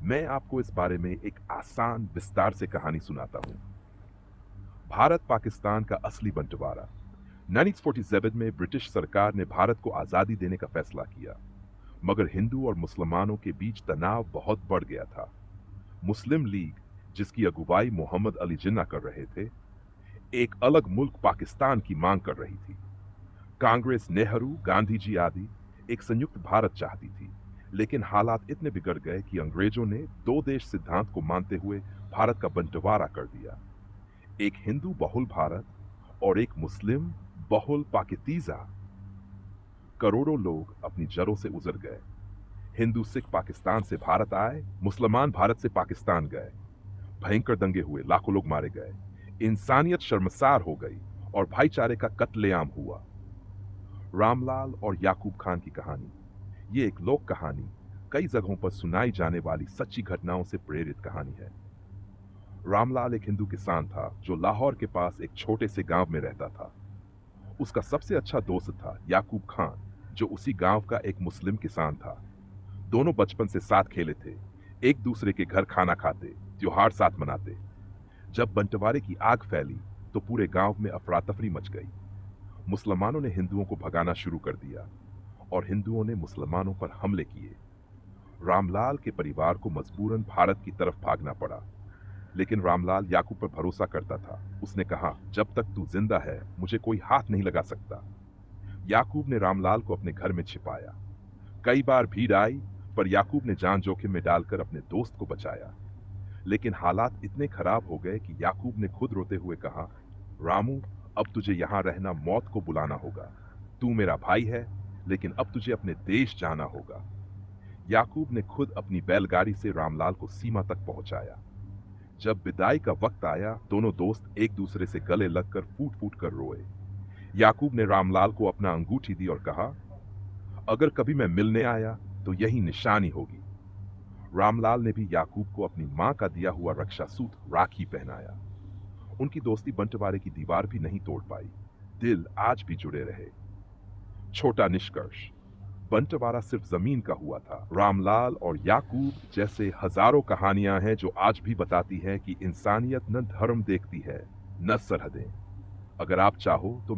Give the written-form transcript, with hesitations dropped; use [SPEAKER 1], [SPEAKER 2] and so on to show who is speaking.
[SPEAKER 1] मैं आपको इस बारे में एक आसान विस्तार से कहानी सुनाता हूँ। भारत पाकिस्तान का असली बंटवारा। 1947 में ब्रिटिश सरकार ने भारत को आज़ादी देने का फैसला किया, मगर हिंदू और मुसलमानों के बीच तनाव बहुत बढ़ गया था। मुस्लिम लीग, जिसकी अगुवाई मोहम्मद अली जिन्ना कर रहे थे, एक अलग मुल्क पाकिस्तान की मांग कर रही थी। कांग्रेस, नेहरू, गांधी जी आदि एक संयुक्त भारत चाहती थी, लेकिन हालात इतने बिगड़ गए कि अंग्रेजों ने दो देश सिद्धांत को मानते हुए भारत का बंटवारा कर दिया। एक हिंदू बहुल भारत और एक मुस्लिम बहुल पाकिस्तान। करोड़ों लोग अपनी जड़ों से उजर गए। हिंदू सिख पाकिस्तान से भारत आए, मुसलमान भारत से पाकिस्तान गए। भयंकर दंगे हुए, लाखों लोग मारे गए। इंसानियत शर्मसार हो गई और भाईचारे का कत्लेआम हुआ। रामलाल और याकूब खान की कहानी। ये एक लोक कहानी, कई जगहों पर सुनाई जाने वाली सच्ची घटनाओं से प्रेरित कहानी है। रामलाल एक हिंदू किसान था जो लाहौर के पास एक छोटे से गांव में रहता था। उसका सबसे अच्छा दोस्त था याकूब खान, जो उसी गांव का एक मुस्लिम किसान था। दोनों बचपन से साथ खेले थे, एक दूसरे के घर खाना खाते, त्योहार साथ मनाते। जब बंटवारे की आग फैली तो पूरे गांव में अफरा तफरी मच गई। मुसलमानों ने हिंदुओं को भगाना शुरू कर दिया और हिंदुओं ने मुसलमानों पर हमले किए। रामलाल के परिवार को मजबूरन भारत की तरफ भागना पड़ा, लेकिन रामलाल याकूब पर भरोसा करता था। उसने कहा, जब तक तू जिंदा है मुझे कोई हाथ नहीं लगा सकता। याकूब ने रामलाल को अपने घर में छिपाया। कई बार भीड़ आई, पर याकूब ने जान जोखिम में डालकर अपने दोस्त को बचाया। लेकिन हालात इतने खराब हो गए कि याकूब ने खुद रोते हुए कहा, रामू, अब तुझे यहां रहना मौत को बुलाना होगा। तू मेरा भाई है, लेकिन अब तुझे अपने देश जाना होगा। याकूब ने खुद अपनी बैलगाड़ी से रामलाल को सीमा तक पहुंचाया। जब विदाई का वक्त आया, दोनों दोस्त एक दूसरे से गले लगकर फूट फूट कर रोए। याकूब ने रामलाल को अपना अंगूठी दी और कहा, अगर कभी मैं मिलने आया तो यही निशानी होगी। रामलाल ने भी याकूब को अपनी मां का दिया हुआ रक्षा सूत्र राखी पहनाया। उनकी दोस्ती बंटवारे की दीवार भी नहीं तोड़ पाई। दिल आज भी जुड़े रहे। छोटा निष्कर्ष, बंटवारा सिर्फ जमीन का हुआ था। रामलाल और याकूब जैसे हजारों कहानियां हैं जो आज भी बताती हैं कि इंसानियत न धर्म देखती है, न सरहदें। अगर आप चाहो तो